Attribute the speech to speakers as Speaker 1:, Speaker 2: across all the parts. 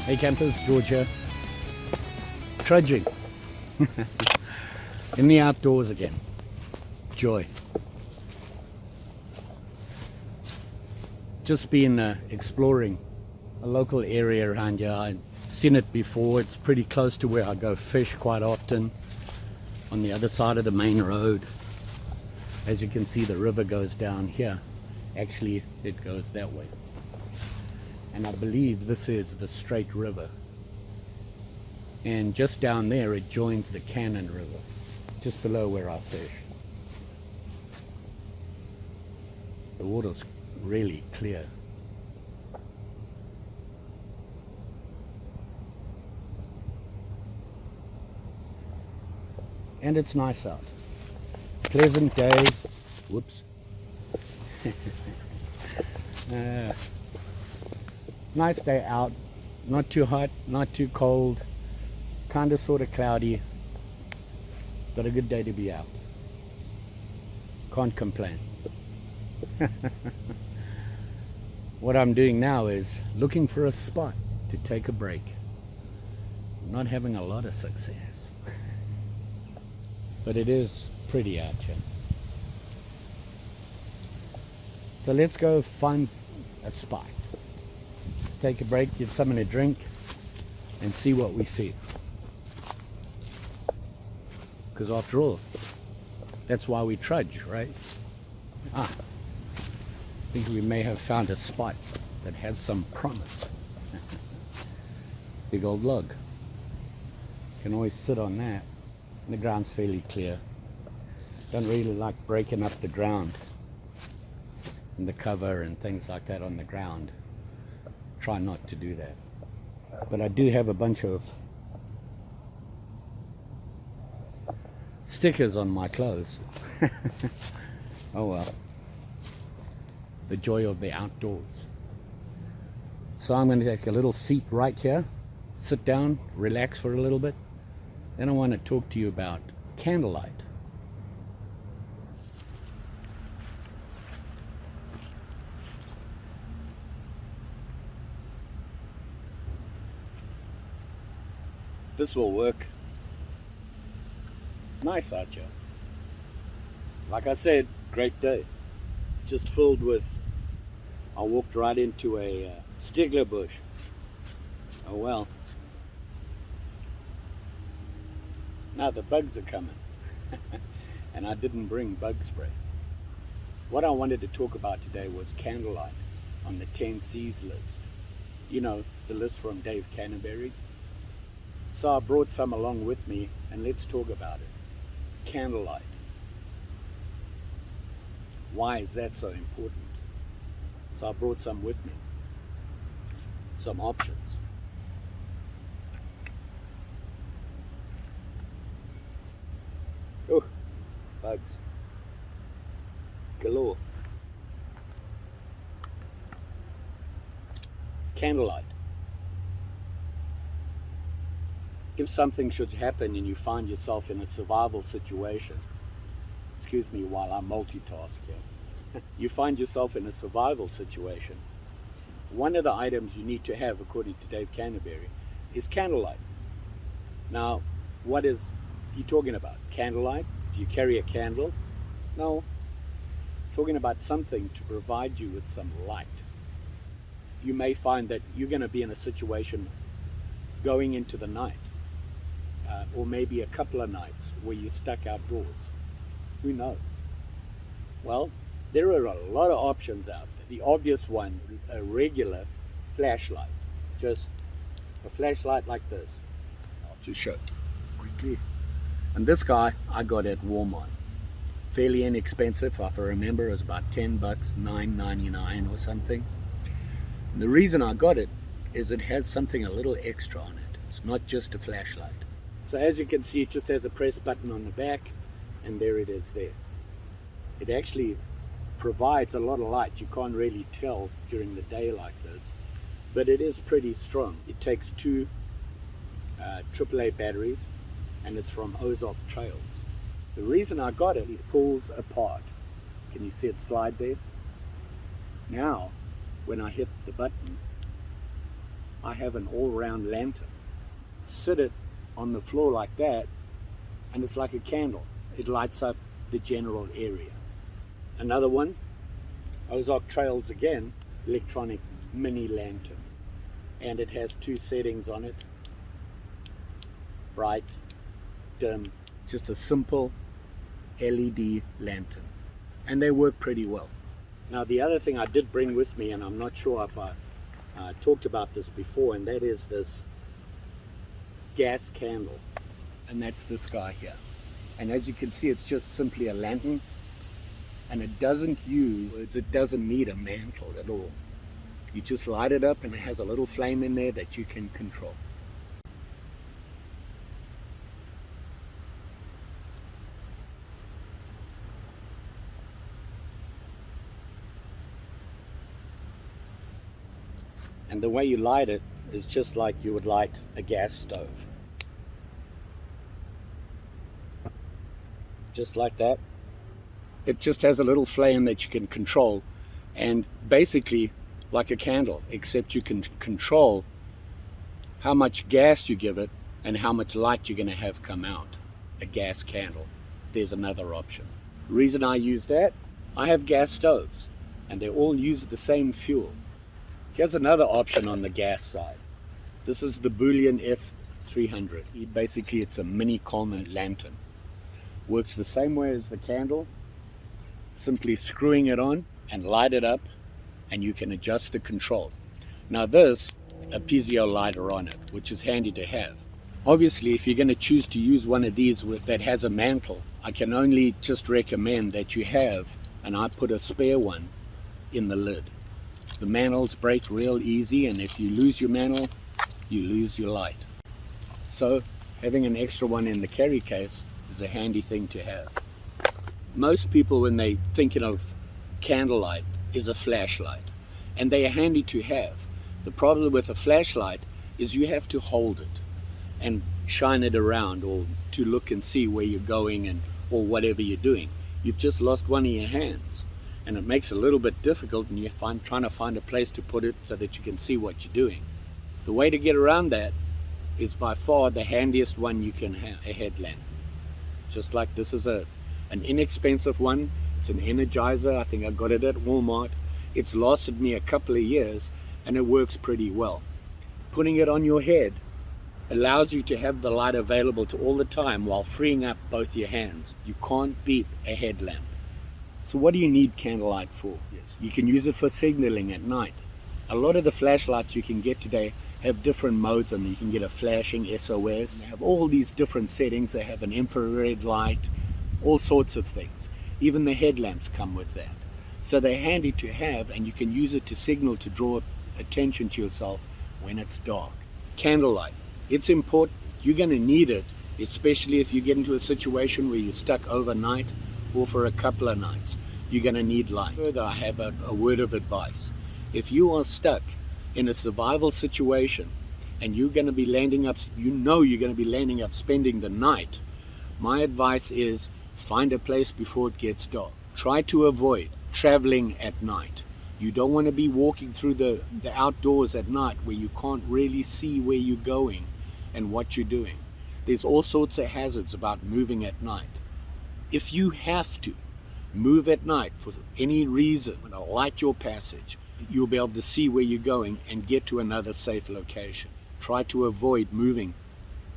Speaker 1: Hey campers, George here. Trudging. In the outdoors again. Joy. Just been exploring a local area around here. I've seen it before. It's pretty close to where I go fish quite often, on the other side of the main road. As you can see, the river goes down here. Actually, it goes that way. And I believe this is the Straight River. And just down there it joins the Cannon River, just below where I fish. The water's really clear. And it's nice out. Pleasant day. Whoops. Nice day out. Not too hot, not too cold. Kind of sort of cloudy. But a good day to be out. Can't complain. What I'm doing now is looking for a spot to take a break. I'm not having a lot of success. But it is pretty out here. So let's go find a spot. Take a break, get something to drink, and see what we see. Because after all, that's why we trudge, right? I think we may have found a spot that has some promise. Big old log. Can always sit on that. The ground's fairly clear. Don't really like breaking up the ground and the cover and things like that on the ground. Try not to do that. But I do have a bunch of stickers on my clothes. Oh well. The joy of the outdoors. So I'm going to take a little seat right here, sit down, relax for a little bit. Then I want to talk to you about Candlelight. This will work. Nice out here. Like I said, great day. Just filled with, I walked right into a stigler bush. Oh well. Now the bugs are coming. And I didn't bring bug spray. What I wanted to talk about today was Candlelight on the 10 C's list. You know, the list from Dave Canterbury. So I brought some along with me, and let's talk about it. Candlelight. Why is that so important? So I brought some with me. Some options. Oh, bugs. Galore. Candlelight. If something should happen and you find yourself in a survival situation, excuse me while I multitask here, you find yourself in a survival situation, one of the items you need to have, according to Dave Canterbury, is candlelight. Now, what is he talking about? Candlelight? Do you carry a candle? No. He's talking about something to provide you with some light. You may find that you're going to be in a situation going into the night. Or maybe a couple of nights where you're stuck outdoors. Who knows? Well, there are a lot of options out there. The obvious one, a regular flashlight. Just a flashlight like this. I'll just show it quickly. And this guy I got at Walmart. Fairly inexpensive, if I remember. It was about $10, $9.99 or something. And the reason I got it is it has something a little extra on it. It's not just a flashlight. So as you can see, it just has a press button on the back, and there it is there. It actually provides a lot of light. You can't really tell during the day like this, but it is pretty strong. It takes two AAA batteries, and it's from Ozark Trails. The reason I got it, it pulls apart. Can you see it slide there? Now, when I hit the button, I have an all-round lantern. Sit it on the floor like that, and it's like a candle. It lights up the general area. Another one, Ozark Trails again, electronic mini lantern. And it has 2 settings on it. Bright, dim, just a simple LED lantern. And they work pretty well. Now the other thing I did bring with me, and I'm not sure if I talked about this before, and that is this gas candle. And that's this guy here. And as you can see, it's just simply a lantern, and it doesn't need a mantle at all. You just light it up and it has a little flame in there that you can control. And the way you light it is just like you would light a gas stove. Just like that. It just has a little flame that you can control, and basically like a candle, except you can control how much gas you give it and how much light you're going to have come out. A gas candle. There's another option. The reason I use that, I have gas stoves and they all use the same fuel. Here's another option on the gas side. This is the BULin F300. Basically it's a mini Coleman lantern. Works the same way as the candle. Simply screwing it on and light it up, and you can adjust the control. Now this, a piezo lighter on it, which is handy to have. Obviously, if you're going to choose to use one of these that has a mantle, I can only just recommend that you have, and I put a spare one in the lid. The mantles break real easy, and if you lose your mantle, you lose your light. So having an extra one in the carry case is a handy thing to have. Most people, when they thinking of candlelight, is a flashlight, and they are handy to have. The problem with a flashlight is you have to hold it and shine it around, or to look and see where you're going and or whatever you're doing. You've just lost one of your hands, and it makes it a little bit difficult, and you're trying to find a place to put it so that you can see what you're doing. The way to get around that is by far the handiest one you can have, a headlamp. Just like this is an inexpensive one. It's an Energizer. I think I got it at Walmart. It's lasted me a couple of years, and it works pretty well. Putting it on your head allows you to have the light available to all the time while freeing up both your hands. You can't beat a headlamp. So what do you need candlelight for? Yes, you can use it for signaling at night. A lot of the flashlights you can get today have different modes, and you can get a flashing SOS. They have all these different settings. They have an infrared light, all sorts of things. Even the headlamps come with that. So they're handy to have, and you can use it to signal, to draw attention to yourself when it's dark. Candlelight, it's important. You're going to need it, especially if you get into a situation where you're stuck overnight or for a couple of nights. You're going to need light. Further, I have a word of advice. If you are stuck in a survival situation and you're going to be landing up, spending the night, my advice is find a place before it gets dark. Try to avoid traveling at night. You don't want to be walking through the outdoors at night where you can't really see where you're going and what you're doing. There's all sorts of hazards about moving at night. If you have to move at night for any reason, light your passage, you'll be able to see where you're going and get to another safe location. Try to avoid moving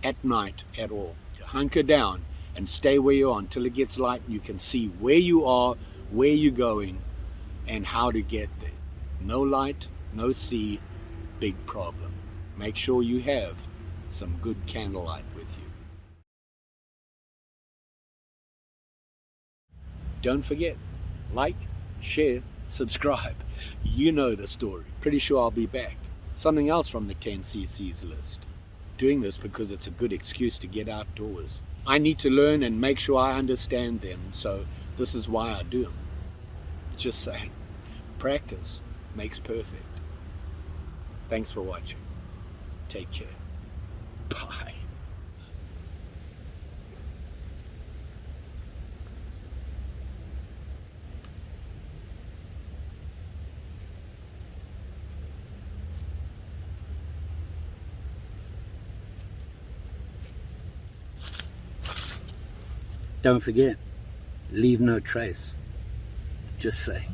Speaker 1: at night at all. Hunker down and stay where you are until it gets light and you can see where you are, where you're going, and how to get there. No light, no sea, big problem. Make sure you have some good candlelight with you. Don't forget, like, share, subscribe. You know the story. Pretty sure I'll be back. Something else from the 10cc's list. Doing this because it's a good excuse to get outdoors. I need to learn and make sure I understand them, so this is why I do them. Just saying, practice makes perfect. Thanks for watching. Take care. Bye. Don't forget, leave no trace. Just say.